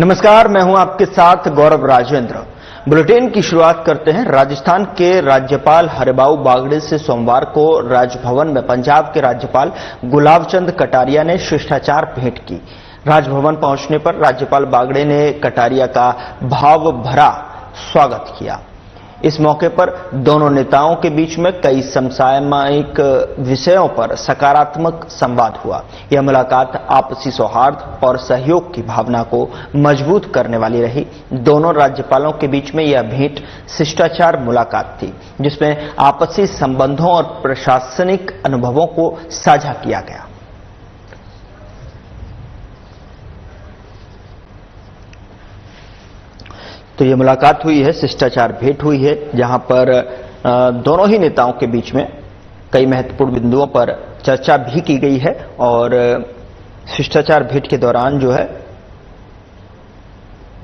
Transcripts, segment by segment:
नमस्कार, मैं हूं आपके साथ गौरव राजेंद्र। बुलेटिन की शुरुआत करते हैं। राजस्थान के राज्यपाल हरिभाऊ बागड़े से सोमवार को राजभवन में पंजाब के राज्यपाल गुलाब चंद कटारिया ने शिष्टाचार भेंट की। राजभवन पहुंचने पर राज्यपाल बागड़े ने कटारिया का भाव भरा स्वागत किया। इस मौके पर दोनों नेताओं के बीच में कई समसामयिक विषयों पर सकारात्मक संवाद हुआ। यह मुलाकात आपसी सौहार्द और सहयोग की भावना को मजबूत करने वाली रही। दोनों राज्यपालों के बीच में यह भेंट शिष्टाचार मुलाकात थी, जिसमें आपसी संबंधों और प्रशासनिक अनुभवों को साझा किया गया। तो ये मुलाकात हुई है, शिष्टाचार भेंट हुई है, जहां पर दोनों ही नेताओं के बीच में कई महत्वपूर्ण बिंदुओं पर चर्चा भी की गई है। और शिष्टाचार भेंट के दौरान जो है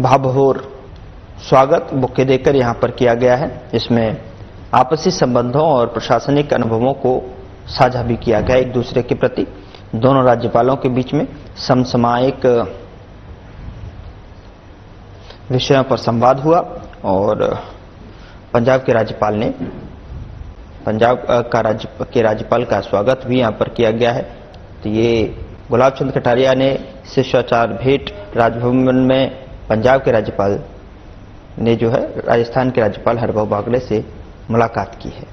भावभोर स्वागत बुके देकर यहां पर किया गया है। इसमें आपसी संबंधों और प्रशासनिक अनुभवों को साझा भी किया गया एक दूसरे के प्रति। दोनों राज्यपालों के बीच में समसामयिक विषयों पर संवाद हुआ और पंजाब के राज्यपाल का स्वागत भी यहां पर किया गया है। तो ये गुलाब चंद कटारिया ने शिष्टाचार भेंट राजभवन में पंजाब के राज्यपाल ने जो है राजस्थान के राज्यपाल हरिभाऊ बागड़े से मुलाकात की है।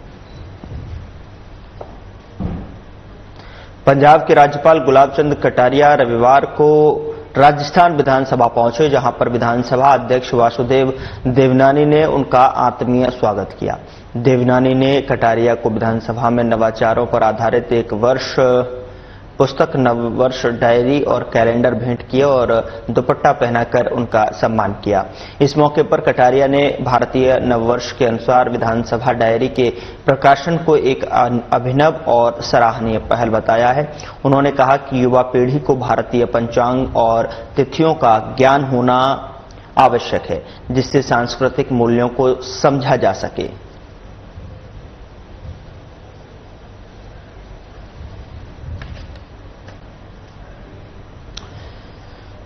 पंजाब के राज्यपाल गुलाब चंद कटारिया रविवार को राजस्थान विधानसभा पहुंचे, जहां पर विधानसभा अध्यक्ष वासुदेव देवनानी ने उनका आत्मीय स्वागत किया। देवनानी ने कटारिया को विधानसभा में नवाचारों पर आधारित एक वर्ष पुस्तक, नववर्ष डायरी और कैलेंडर भेंट किया और दुपट्टा पहनाकर उनका सम्मान किया। इस मौके पर कटारिया ने भारतीय नववर्ष के अनुसार विधानसभा डायरी के प्रकाशन को एक अभिनव और सराहनीय पहल बताया है। उन्होंने कहा कि युवा पीढ़ी को भारतीय पंचांग और तिथियों का ज्ञान होना आवश्यक है, जिससे सांस्कृतिक मूल्यों को समझा जा सके।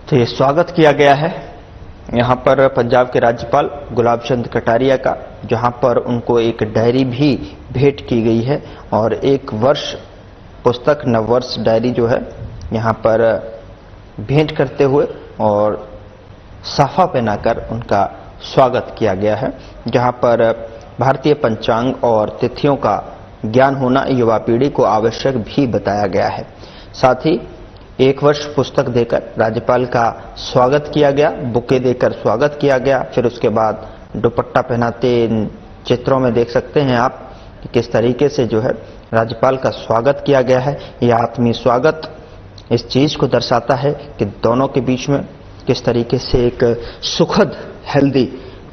तो ये स्वागत किया गया है यहां पर पंजाब के राज्यपाल गुलाब चंद कटारिया का, जहां पर उनको एक डायरी भी भेंट की गई है और एक वर्ष पुस्तक, नववर्ष डायरी जो है यहां पर भेंट करते हुए और साफा पहनाकर उनका स्वागत किया गया है, जहां पर भारतीय पंचांग और तिथियों का ज्ञान होना युवा पीढ़ी को आवश्यक भी बताया गया है। साथ ही एक वर्ष पुस्तक देकर राज्यपाल का स्वागत किया गया, बुके देकर स्वागत किया गया। फिर उसके बाद दुपट्टा पहनाते चित्रों में देख सकते हैं आप कि किस तरीके से जो है राज्यपाल का स्वागत किया गया है। यह आत्मीय स्वागत इस चीज को दर्शाता है कि दोनों के बीच में किस तरीके से एक सुखद, हेल्दी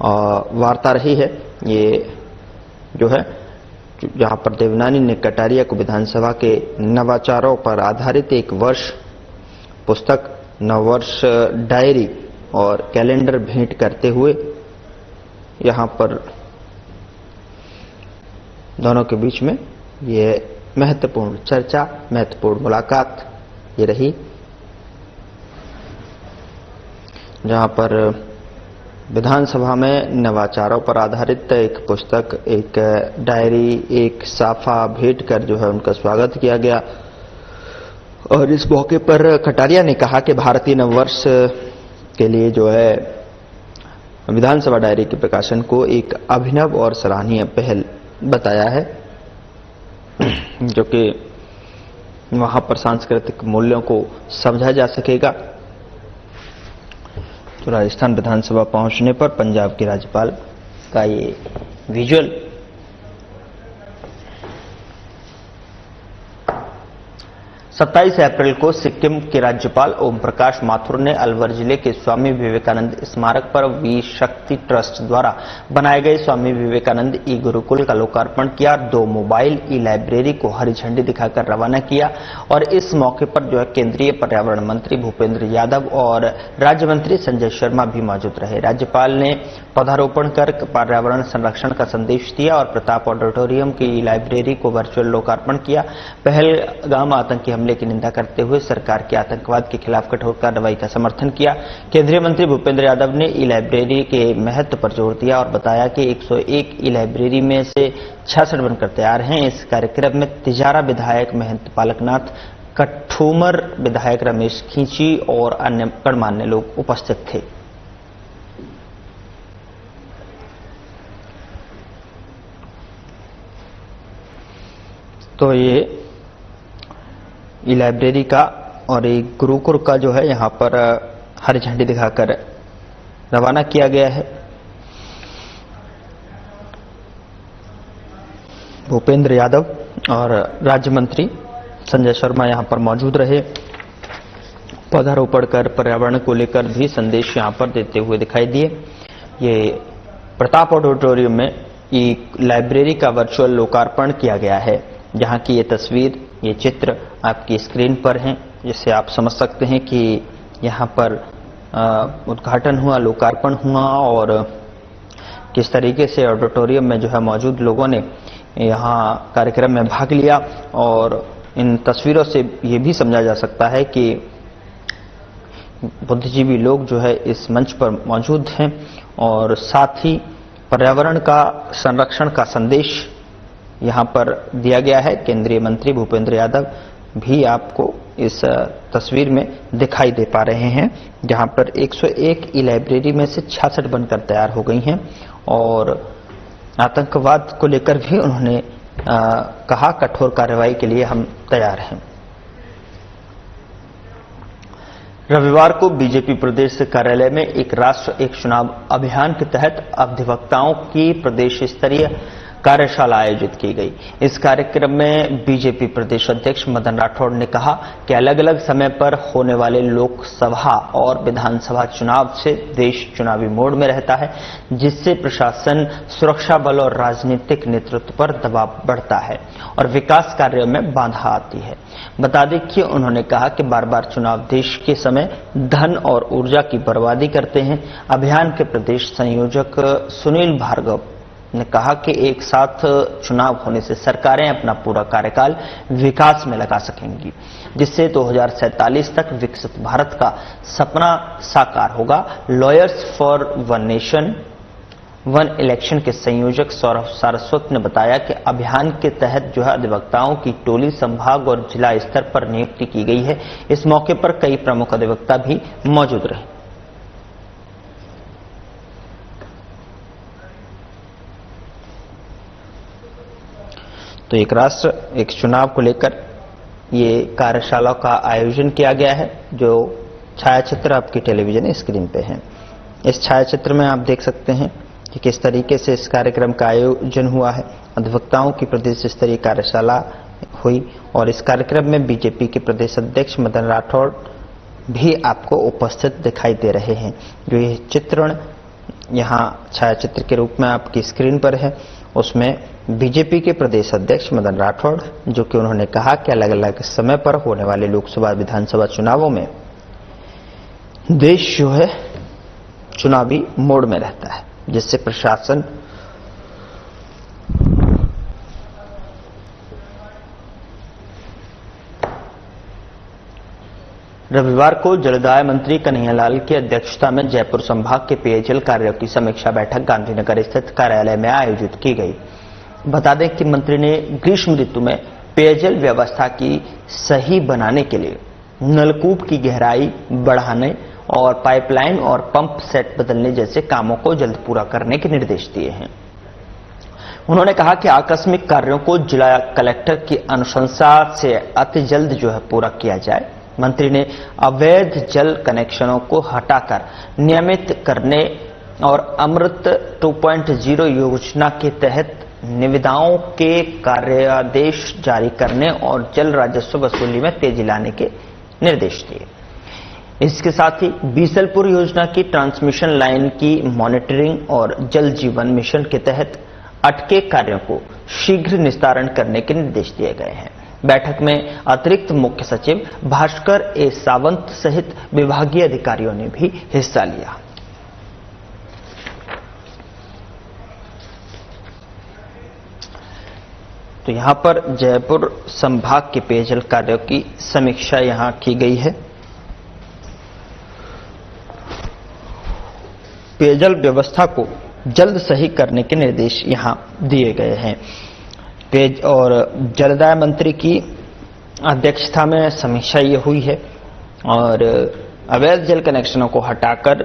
वार्ता रही है। ये जो है जहां पर देवनानी ने कटारिया को विधानसभा के नवाचारों पर आधारित एक वर्ष पुस्तक, नववर्ष डायरी और कैलेंडर भेंट करते हुए यहां पर दोनों के बीच में ये महत्वपूर्ण चर्चा, महत्वपूर्ण मुलाकात ये रही, जहां पर विधानसभा में नवाचारों पर आधारित एक पुस्तक, एक डायरी, एक साफा भेंट कर जो है उनका स्वागत किया गया। और इस मौके पर कटारिया ने कहा कि भारतीय नववर्ष के लिए जो है विधानसभा डायरी के प्रकाशन को एक अभिनव और सराहनीय पहल बताया है, जो कि वहां पर सांस्कृतिक मूल्यों को समझा जा सकेगा। तो राजस्थान विधानसभा पहुंचने पर पंजाब के राज्यपाल का ये विजुअल 27 अप्रैल को सिक्किम के राज्यपाल ओम प्रकाश माथुर ने अलवर जिले के स्वामी विवेकानंद स्मारक पर वी शक्ति ट्रस्ट द्वारा बनाए गए स्वामी विवेकानंद ई गुरुकुल का लोकार्पण किया। 2 मोबाइल ई लाइब्रेरी को हरी झंडी दिखाकर रवाना किया और इस मौके पर जो है केंद्रीय पर्यावरण मंत्री भूपेंद्र यादव और राज्य मंत्री संजय शर्मा भी मौजूद रहे। राज्यपाल ने पौधारोपण कर पर्यावरण संरक्षण का संदेश दिया और प्रताप ऑडिटोरियम की लाइब्रेरी को वर्चुअल लोकार्पण किया। पहलगाम आतंकी हमले हमले की निंदा करते हुए सरकार के आतंकवाद के खिलाफ कठोर कार्रवाई का समर्थन किया। केंद्रीय मंत्री भूपेंद्र यादव ने ई लाइब्रेरी के महत्व पर जोर दिया और बताया कि 101 ई लाइब्रेरी में से 66 बनकर तैयार हैं। इस कार्यक्रम में तिजारा विधायक महंत पालकनाथ, कठूमर विधायक रमेश खींची और अन्य गणमान्य लोग उपस्थित थे। तो ये ई लाइब्रेरी का और एक गुरुकुल का जो है यहाँ पर हरी झंडी दिखाकर रवाना किया गया है। भूपेंद्र यादव और राज्य मंत्री संजय शर्मा यहाँ पर मौजूद रहे। पौधारोपण कर पर्यावरण को लेकर भी संदेश यहाँ पर देते हुए दिखाई दिए। ये प्रताप ऑडिटोरियम में एक लाइब्रेरी का वर्चुअल लोकार्पण किया गया है, जहाँ की ये तस्वीर, ये चित्र आपकी स्क्रीन पर हैं, जिससे आप समझ सकते हैं कि यहाँ पर उद्घाटन हुआ, लोकार्पण हुआ और किस तरीके से ऑडिटोरियम में जो है मौजूद लोगों ने यहाँ कार्यक्रम में भाग लिया। और इन तस्वीरों से ये भी समझा जा सकता है कि बुद्धिजीवी लोग जो है इस मंच पर मौजूद हैं और साथ ही पर्यावरण का संरक्षण का संदेश यहाँ पर दिया गया है। केंद्रीय मंत्री भूपेंद्र यादव भी आपको इस तस्वीर में दिखाई दे पा रहे हैं, जहाँ पर 101 ई लाइब्रेरी में से 66 बनकर तैयार हो गई हैं। और आतंकवाद को लेकर भी उन्होंने कहा, कठोर कार्रवाई के लिए हम तैयार हैं। रविवार को बीजेपी प्रदेश कार्यालय में एक राष्ट्र एक चुनाव अभियान के तहत अधिवक्ताओं की प्रदेश स्तरीय कार्यशाला आयोजित की गई। इस कार्यक्रम में बीजेपी प्रदेश अध्यक्ष मदन राठौड़ ने कहा कि अलग अलग समय पर होने वाले लोकसभा और विधानसभा चुनाव से देश चुनावी मोड में रहता है, जिससे प्रशासन, सुरक्षा बल और राजनीतिक नेतृत्व पर दबाव बढ़ता है और विकास कार्यों में बाधा आती है। बता दें कि उन्होंने कहा कि बार बार चुनाव देश के समय धन और ऊर्जा की बर्बादी करते हैं। अभियान के प्रदेश संयोजक सुनील भार्गव ने कहा कि एक साथ चुनाव होने से सरकारें अपना पूरा कार्यकाल विकास में लगा सकेंगी, जिससे 2047 तक विकसित भारत का सपना साकार होगा। Lawyers for one nation one election के संयोजक सौरभ सारस्वत ने बताया कि अभियान के तहत जो है अधिवक्ताओं की टोली संभाग और जिला स्तर पर नियुक्ति की गई है। इस मौके पर कई प्रमुख अधिवक्ता भी मौजूद रहे। तो एक राष्ट्र एक चुनाव को लेकर ये कार्यशाला का आयोजन किया गया है, जो छायाचित्र आपकी टेलीविजन स्क्रीन पे है। इस छायाचित्र में आप देख सकते हैं कि किस तरीके से इस कार्यक्रम का आयोजन हुआ है। अधिवक्ताओं की प्रदेश स्तरीय कार्यशाला हुई और इस कार्यक्रम में बीजेपी के प्रदेश अध्यक्ष मदन राठौड़ भी आपको उपस्थित दिखाई दे रहे हैं। जो ये चित्रण यहाँ छायाचित्र के रूप में आपकी स्क्रीन पर है, उसमें बीजेपी के प्रदेश अध्यक्ष मदन राठौड़, जो कि उन्होंने कहा कि अलग अलग समय पर होने वाले लोकसभा विधानसभा चुनावों में देश जो है चुनावी मोड में रहता है, जिससे प्रशासन रविवार को जलदाय मंत्री कन्हैयालाल की अध्यक्षता में जयपुर संभाग के पेयजल कार्यों की समीक्षा बैठक गांधीनगर स्थित कार्यालय में आयोजित की गई। बता दें कि मंत्री ने ग्रीष्म ऋतु में पेयजल व्यवस्था की सही बनाने के लिए नलकूप की गहराई बढ़ाने और पाइपलाइन और पंप सेट बदलने जैसे कामों को जल्द पूरा करने के निर्देश दिए हैं। उन्होंने कहा कि आकस्मिक कार्यों को जिला कलेक्टर की अनुशंसा से अति जल्द जो है पूरा किया जाए। मंत्री ने अवैध जल कनेक्शनों को हटाकर नियमित करने और अमृत 2.0 योजना के तहत निविदाओं के कार्यादेश जारी करने और जल राजस्व वसूली में तेजी लाने के निर्देश दिए। इसके साथ ही बीसलपुर योजना की ट्रांसमिशन लाइन की मॉनिटरिंग और जल जीवन मिशन के तहत अटके कार्यों को शीघ्र निस्तारण करने के निर्देश दिए गए हैं। बैठक में अतिरिक्त मुख्य सचिव भास्कर ए सावंत सहित विभागीय अधिकारियों ने भी हिस्सा लिया। तो यहां पर जयपुर संभाग के पेयजल कार्यों की समीक्षा यहां की गई है। पेयजल व्यवस्था को जल्द सही करने के निर्देश यहां दिए गए हैं। पेय और जलदाय मंत्री की अध्यक्षता में समीक्षा ये हुई है और अवैध जल कनेक्शनों को हटाकर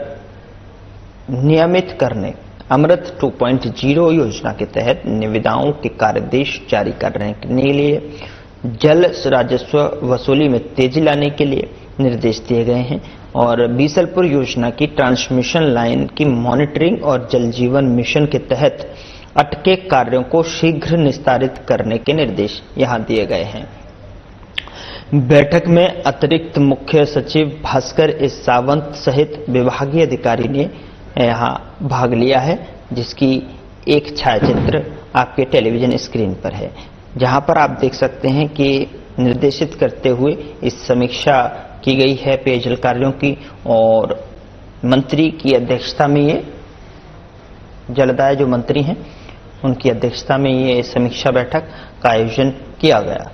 नियमित करने अमृत 2.0 योजना के तहत निविदाओं के कार्यादेश जारी करने के लिए जल राजस्व वसूली में तेजी लाने के लिए निर्देश दिए गए हैं और बीसलपुर योजना की ट्रांसमिशन लाइन की मॉनिटरिंग और जल जीवन मिशन के तहत अटके कार्यों को शीघ्र निस्तारित करने के निर्देश यहां दिए गए हैं। बैठक में अतिरिक्त मुख्य सचिव भास्कर एस सावंत सहित विभागीय अधिकारी ने यहां भाग लिया है, जिसकी एक छायाचित्र आपके टेलीविजन स्क्रीन पर है, जहां पर आप देख सकते हैं कि निर्देशित करते हुए इस समीक्षा की गई है पेयजल कार्यों की और मंत्री की अध्यक्षता में ये जलदाय जो मंत्री हैं उनकी अध्यक्षता में ये समीक्षा बैठक का आयोजन किया गया।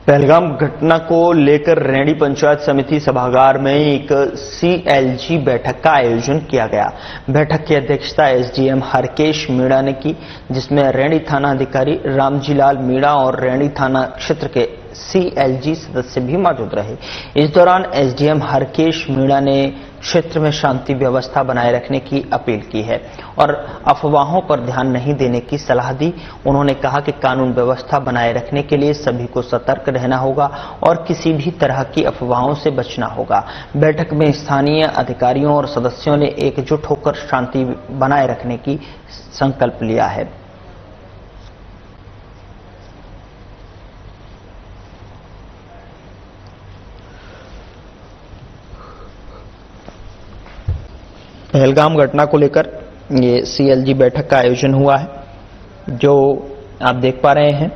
पहलगाम घटना को लेकर रेणी पंचायत समिति सभागार में एक CLG बैठक का आयोजन किया गया। बैठक की अध्यक्षता SDM हरकेश मीणा ने की, जिसमें रेणी थाना अधिकारी रामजीलाल मीणा और रेणी थाना क्षेत्र के CLG सदस्य भी मौजूद रहे। इस दौरान SDM हरकेश मीणा ने क्षेत्र में शांति व्यवस्था बनाए रखने की अपील की है और अफवाहों पर ध्यान नहीं देने की सलाह दी। उन्होंने कहा कि कानून व्यवस्था बनाए रखने के लिए सभी को सतर्क रहना होगा और किसी भी तरह की अफवाहों से बचना होगा। बैठक में स्थानीय अधिकारियों और सदस्यों ने एकजुट होकर शांति बनाए रखने की संकल्प लिया है। पहलगाम घटना को लेकर ये CLG बैठक का आयोजन हुआ है, जो आप देख पा रहे हैं।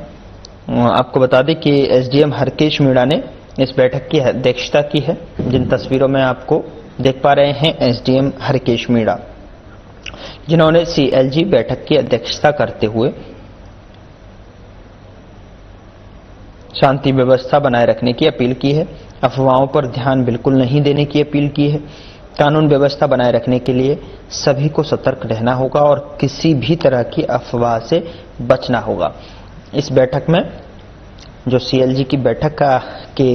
आपको बता दें कि SDM हरकेश मीणा ने इस बैठक की अध्यक्षता की है। जिन तस्वीरों में आपको देख पा रहे हैं SDM हरकेश मीणा, जिन्होंने CLG बैठक की अध्यक्षता करते हुए शांति व्यवस्था बनाए रखने की अपील की है, अफवाहों पर ध्यान बिल्कुल नहीं देने की अपील की है। कानून व्यवस्था बनाए रखने के लिए सभी को सतर्क रहना होगा और किसी भी तरह की अफवाह से बचना होगा। इस बैठक में जो CLG की बैठक के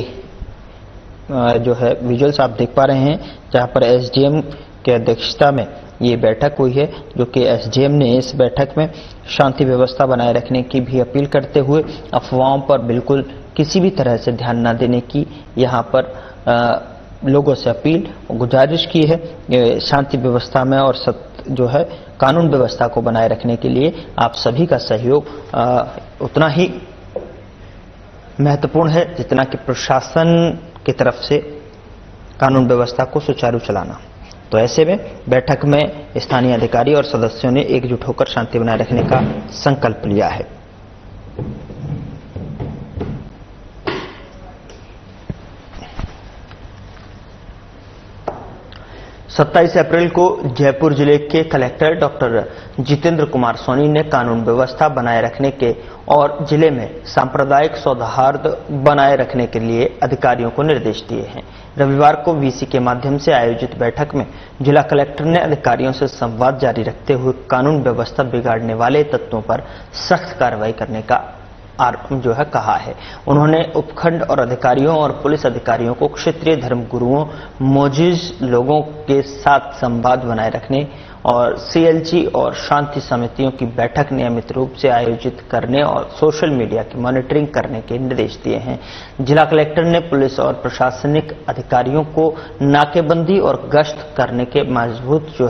जो है विजुअल्स आप देख पा रहे हैं, जहां पर SDM के अध्यक्षता में ये बैठक हुई है, जो कि SDM ने इस बैठक में शांति व्यवस्था बनाए रखने की भी अपील करते हुए अफवाहों पर बिल्कुल किसी भी तरह से ध्यान न देने की यहाँ पर लोगों से अपील और गुजारिश की है। शांति व्यवस्था में और जो है कानून व्यवस्था को बनाए रखने के लिए आप सभी का सहयोग उतना ही महत्वपूर्ण है जितना कि प्रशासन की तरफ से कानून व्यवस्था को सुचारू चलाना। तो ऐसे में बैठक में स्थानीय अधिकारी और सदस्यों ने एकजुट होकर शांति बनाए रखने का संकल्प लिया है। 27 अप्रैल को जयपुर जिले के कलेक्टर डॉक्टर जितेंद्र कुमार सोनी ने कानून व्यवस्था बनाए रखने के और जिले में सांप्रदायिक सौहार्द बनाए रखने के लिए अधिकारियों को निर्देश दिए हैं। रविवार को VC के माध्यम से आयोजित बैठक में जिला कलेक्टर ने अधिकारियों से संवाद जारी रखते हुए कानून व्यवस्था बिगाड़ने वाले तत्वों पर सख्त कार्रवाई करने का कहा है। उन्होंने उपखंड और अधिकारियों और पुलिस अधिकारियों को क्षेत्रीय धर्मगुरुओं, मौजूद लोगों के साथ संवाद बनाए रखने और CLG और शांति समितियों की बैठक नियमित रूप से आयोजित करने और सोशल मीडिया की मॉनिटरिंग करने के निर्देश दिए हैं। जिला कलेक्टर ने पुलिस और प्रशासनिक अधिकारियों को नाकेबंदी और गश्त करने के मजबूत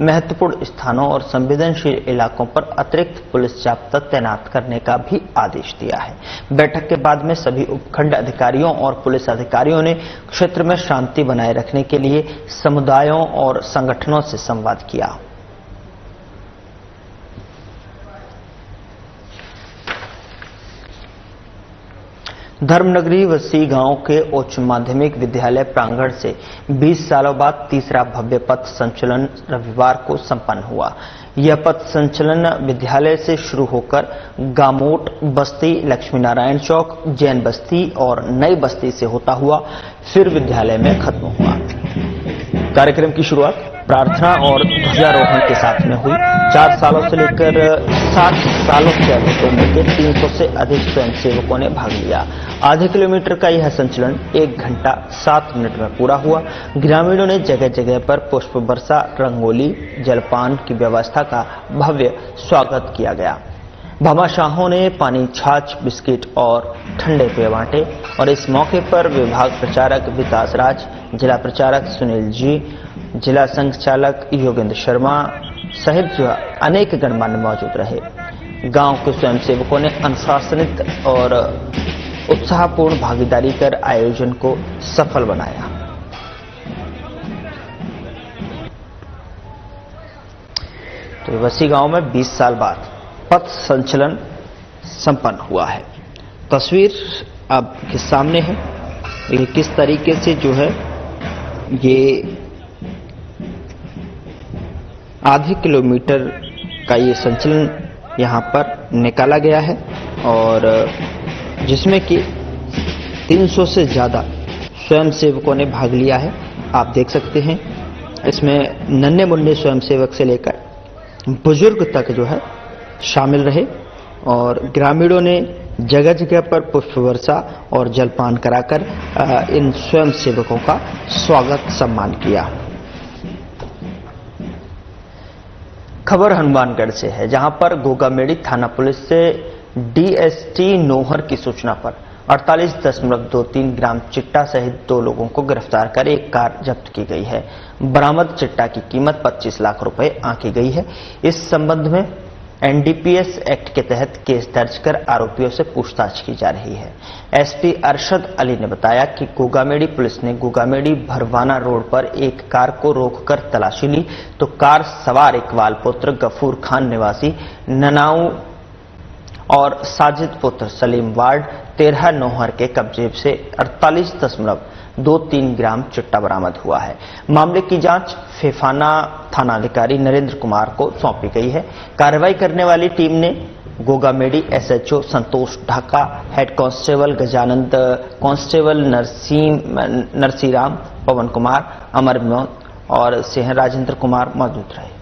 महत्वपूर्ण स्थानों और संवेदनशील इलाकों पर अतिरिक्त पुलिस जाब्ता तैनात करने का भी आदेश दिया है। बैठक के बाद में सभी उपखंड अधिकारियों और पुलिस अधिकारियों ने क्षेत्र में शांति बनाए रखने के लिए समुदायों और संगठनों से संवाद किया। धर्मनगरी वसी गांव के उच्च माध्यमिक विद्यालय प्रांगण से 20 सालों बाद तीसरा भव्य पथ संचलन रविवार को संपन्न हुआ। यह पथ संचलन विद्यालय से शुरू होकर गामोट बस्ती, लक्ष्मी नारायण चौक, जैन बस्ती और नई बस्ती से होता हुआ फिर विद्यालय में खत्म हुआ। कार्यक्रम की शुरुआत प्रार्थना और ध्वजारोहण के साथ में हुई। 4 सालों से लेकर 7 सालों के अधिक उम्र के 300 से अधिक स्वयंसेवकों ने भाग लिया। आधे किलोमीटर का यह संचलन 1 घंटा 7 मिनट में पूरा हुआ। ग्रामीणों ने जगह जगह पर पुष्प वर्षा, रंगोली, जलपान की व्यवस्था का भव्य स्वागत किया गया। भामाशाहों ने पानी, छाछ, बिस्किट और ठंडे पेय बांटे और इस मौके पर विभाग प्रचारक विकास राज, जिला प्रचारक सुनील जी, जिला संघ चालक योगेंद्र शर्मा सहित जो अनेक गणमान्य मौजूद रहे। गांव के स्वयंसेवकों ने अनुशासित और उत्साहपूर्ण भागीदारी कर आयोजन को सफल बनाया। तो वसी गांव में 20 साल बाद पथ संचलन संपन्न हुआ है। तस्वीर आपके सामने है, ये किस तरीके से जो है ये आधे किलोमीटर का ये संचलन यहाँ पर निकाला गया है और जिसमें कि 300 से ज्यादा स्वयंसेवकों ने भाग लिया है। आप देख सकते हैं इसमें नन्हे मुन्ने स्वयंसेवक से लेकर बुजुर्ग तक जो है शामिल रहे और ग्रामीणों ने जगह जगह पर पुष्प वर्षा और जलपान कराकर इन स्वयंसेवकों का स्वागत सम्मान किया। खबर हनुमानगढ़ से है, जहां पर गोगामेड़ी थाना पुलिस से डीएसटी नोहर की सूचना पर 48.23 ग्राम चिट्टा सहित 2 लोगों को गिरफ्तार कर एक कार जब्त की गई है। बरामद चिट्टा की कीमत 25 लाख रुपए आंकी गई है। इस संबंध में एनडीपीएस एक्ट के तहत केस दर्ज कर आरोपियों से पूछताछ की जा रही है। एसपी अरशद अली ने बताया कि गोगामेड़ी पुलिस ने गोगामेड़ी भरवाना रोड पर एक कार को रोककर तलाशी ली तो कार सवार इकबाल पुत्र गफूर खान निवासी ननाऊ और साजिद पुत्र सलीम वार्ड 13 नोहर के कब्जे से 48.23 ग्राम चिट्टा बरामद हुआ है। मामले की जांच फेफाना थानाधिकारी नरेंद्र कुमार को सौंपी गई है। कार्रवाई करने वाली टीम ने Gogamedi SHO Santosh Dhaka, head constable Gajanand, constable Narsiram, Pawan Kumar, Amar Vinod और सिंह राजेंद्र कुमार मौजूद रहे।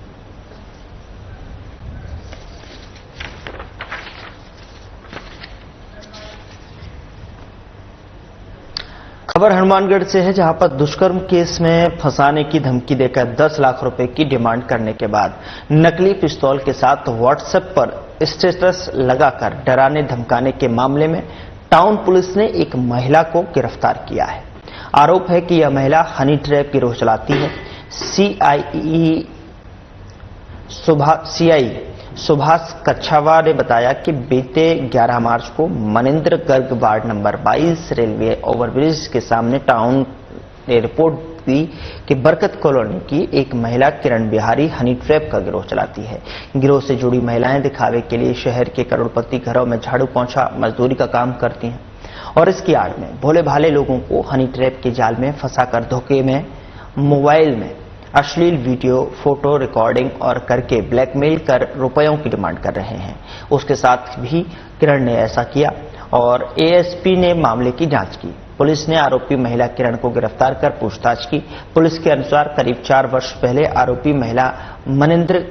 खबर हनुमानगढ़ से है, जहां पर दुष्कर्म केस में फंसाने की धमकी देकर 10 लाख रुपए की डिमांड करने के बाद नकली पिस्तौल के साथ व्हाट्सएप पर स्टेटस लगाकर डराने धमकाने के मामले में टाउन पुलिस ने एक महिला को गिरफ्तार किया है। आरोप है कि यह महिला हनी ट्रैप गिरोह चलाती है। सीआई सुभाष कच्छावा ने बताया कि बीते 11 मार्च को Manindra Garg ward number 22 railway overbridge के सामने टाउन ने रिपोर्ट दी कि बरकत कॉलोनी की एक महिला किरण बिहारी हनी ट्रैप का गिरोह चलाती है। गिरोह से जुड़ी महिलाएं दिखावे के लिए शहर के करोड़पति घरों में झाड़ू पोंछा मजदूरी का काम करती हैं और इसकी आड़ में भोले भाले लोगों को हनी ट्रैप के जाल में फंसाकर धोखे में मोबाइल में अश्लील वीडियो, फोटो रिकॉर्डिंग और करके ब्लैकमेल कर रुपयों की डिमांड कर रहे हैं। उसके साथ भी किरण ने ऐसा किया और एएसपी ने मामले की जांच की। पुलिस ने आरोपी महिला किरण को गिरफ्तार कर पूछताछ की। पुलिस के अनुसार करीब 4 वर्ष पहले आरोपी महिला मनिंद्र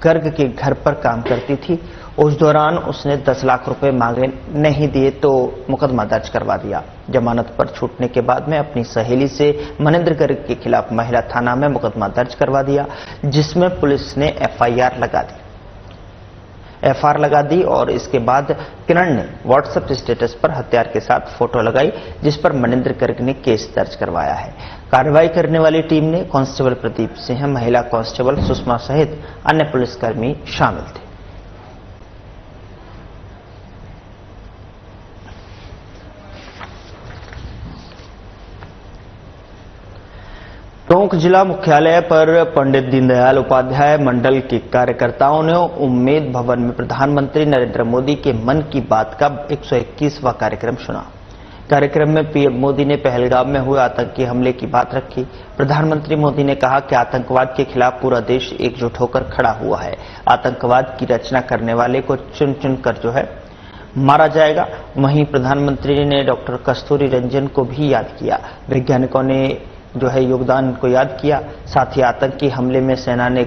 गर्ग के घर पर काम करती थी। उस दौरान उसने 10 लाख रुपए मांगे, नहीं दिए तो मुकदमा दर्ज करवा दिया। जमानत पर छूटने के बाद में अपनी सहेली से मनिंद्र गर्ग के खिलाफ महिला थाना में मुकदमा दर्ज करवा दिया, जिसमें पुलिस ने एफआईआर लगा दी और इसके बाद किरण ने व्हाट्सएप स्टेटस पर हथियार के साथ फोटो लगाई, जिस पर मनिंद्र गर्ग ने केस दर्ज करवाया है। कार्रवाई करने वाली टीम में कांस्टेबल प्रदीप सिंह, महिला कांस्टेबल सुषमा सहित अन्य पुलिसकर्मी शामिल थे। टोंक जिला मुख्यालय पर पंडित दीनदयाल उपाध्याय मंडल के कार्यकर्ताओं ने उम्मेद भवन में प्रधानमंत्री नरेंद्र मोदी के मन की बात का 121वां कार्यक्रम सुना। कार्यक्रम में पीएम मोदी ने पहलगाम में हुए आतंकी हमले की बात रखी। प्रधानमंत्री मोदी ने कहा कि आतंकवाद के खिलाफ पूरा देश एकजुट होकर खड़ा हुआ है। आतंकवाद की रचना करने वाले को चुन चुन कर जो है मारा जाएगा। वहीं प्रधानमंत्री ने डॉक्टर कस्तूरी रंजन को भी याद किया। वैज्ञानिकों ने जो है योगदान को याद किया। साथ ही आतंकी हमले में सेना ने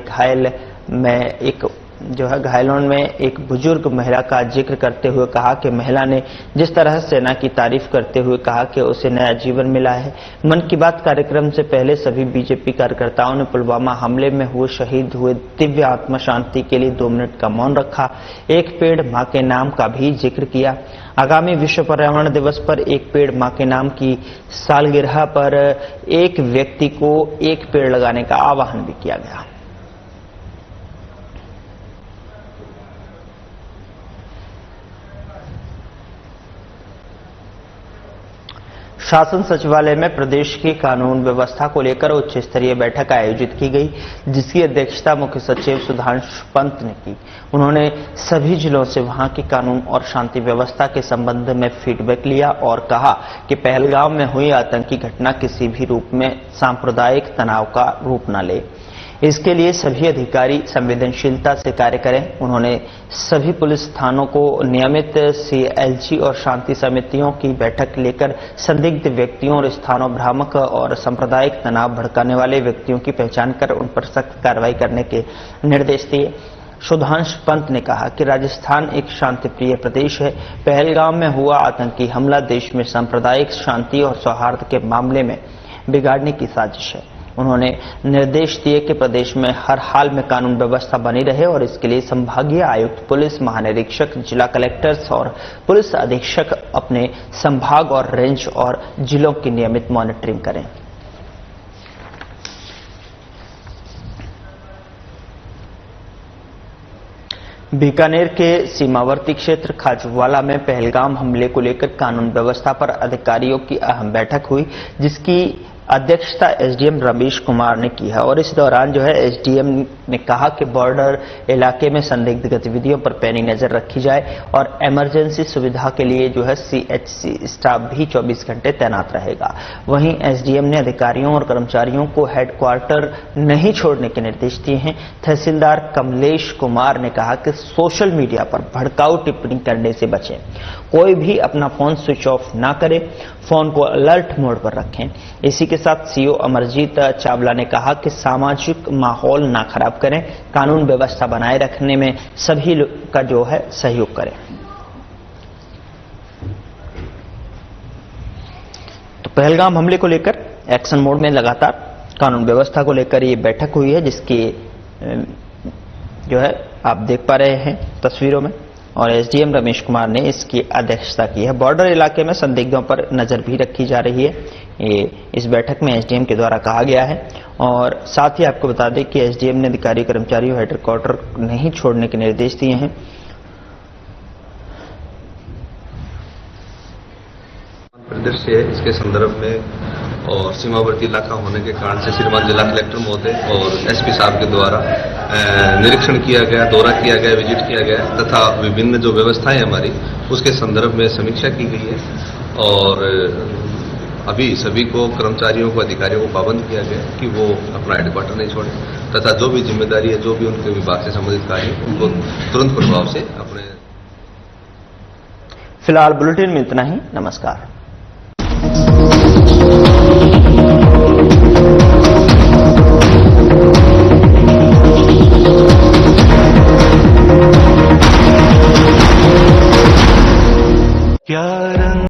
घायलों में एक बुजुर्ग महिला का जिक्र करते हुए कहा कि महिला ने जिस तरह सेना की तारीफ करते हुए कहा कि उसे नया जीवन मिला है। मन की बात कार्यक्रम से पहले सभी बीजेपी कार्यकर्ताओं ने पुलवामा हमले में हुए शहीद हुए दिव्य आत्मा शांति के लिए 2 मिनट का मौन रखा। एक पेड़ मां के नाम का भी जिक्र किया। आगामी विश्व पर्यावरण दिवस पर एक पेड़ मां के नाम की सालगिरह पर एक व्यक्ति को एक पेड़ लगाने का आह्वान भी किया गया। शासन सचिवालय में प्रदेश की कानून व्यवस्था को लेकर उच्च स्तरीय बैठक आयोजित की गई, जिसकी अध्यक्षता मुख्य सचिव सुधांशु पंत ने की। उन्होंने सभी जिलों से वहां की कानून और शांति व्यवस्था के संबंध में फीडबैक लिया और कहा कि पहलगाम में हुई आतंकी घटना किसी भी रूप में सांप्रदायिक तनाव का रूप न ले। इसके लिए सभी अधिकारी संवेदनशीलता से कार्य करें। उन्होंने सभी पुलिस थानों को नियमित सीएलजी और शांति समितियों की बैठक लेकर संदिग्ध व्यक्तियों और स्थानों भ्रामक और सांप्रदायिक तनाव भड़काने वाले व्यक्तियों की पहचान कर उन पर सख्त कार्रवाई करने के निर्देश दिए। सुधांशु पंत ने कहा कि राजस्थान एक शांतिप्रिय प्रदेश है। पहलगाम में हुआ आतंकी हमला देश में सांप्रदायिक शांति और सौहार्द के मामले में बिगाड़ने की साजिश है। उन्होंने निर्देश दिए कि प्रदेश में हर हाल में कानून व्यवस्था बनी रहे और इसके लिए संभागीय आयुक्त, पुलिस महानिरीक्षक, जिला कलेक्टर्स और पुलिस अधीक्षक अपने संभाग और रेंज और जिलों की नियमित मॉनिटरिंग करें। बीकानेर के सीमावर्ती क्षेत्र खाजूवाला में पहलगाम हमले को लेकर कानून व्यवस्था पर अधिकारियों की अहम बैठक हुई, जिसकी अध्यक्षता एसडीएम रमेश कुमार ने की है। और इस दौरान जो है एसडीएम ने कहा कि बॉर्डर इलाके में संदिग्ध गतिविधियों पर पैनी नजर रखी जाए और इमरजेंसी सुविधा के लिए जो है सीएचसी स्टाफ भी 24 घंटे तैनात रहेगा। वहीं एसडीएम ने अधिकारियों और कर्मचारियों को हेडक्वार्टर नहीं छोड़ने के निर्देश दिए हैं। तहसीलदार कमलेश कुमार ने कहा कि सोशल मीडिया पर भड़काऊ टिप्पणी करने से बचें। कोई भी अपना फोन स्विच ऑफ ना करे, फोन को अलर्ट मोड पर रखें। इसी के साथ सीओ अमरजीत चावला ने कहा कि सामाजिक माहौल ना खराब करें, कानून व्यवस्था बनाए रखने में सभी का जो है सहयोग करें। तो पहलगाम हमले को लेकर एक्शन मोड में लगातार कानून व्यवस्था को लेकर ये बैठक हुई है, जिसकी जो है आप देख पा रहे हैं तस्वीरों में, और एसडीएम रमेश कुमार ने इसकी अध्यक्षता की है। बॉर्डर इलाके में संदिग्धों पर नजर भी रखी जा रही है, ये इस बैठक में एसडीएम के द्वारा कहा गया है। और साथ ही आपको बता दें कि एसडीएम ने अधिकारी कर्मचारियों हेडक्वार्टर नहीं छोड़ने के निर्देश दिए हैं। परिदृश्य है इसके संदर्भ में और सीमावर्ती इलाका होने के कारण से श्रीमान जिला कलेक्टर महोदय और एसपी साहब के द्वारा निरीक्षण किया गया, दौरा किया गया, विजिट किया गया तथा विभिन्न जो व्यवस्थाएं हमारी उसके संदर्भ में समीक्षा की गई है। और अभी सभी को, कर्मचारियों को, अधिकारियों को पाबंद किया गया कि वो अपना हेडक्वार्टर नहीं छोड़े तथा जो भी जिम्मेदारी है, जो भी उनके विभाग से संबंधित कार्य है, उनको तुरंत प्रभाव से अपने। फिलहाल बुलेटिन में इतना ही। नमस्कार। प्यारा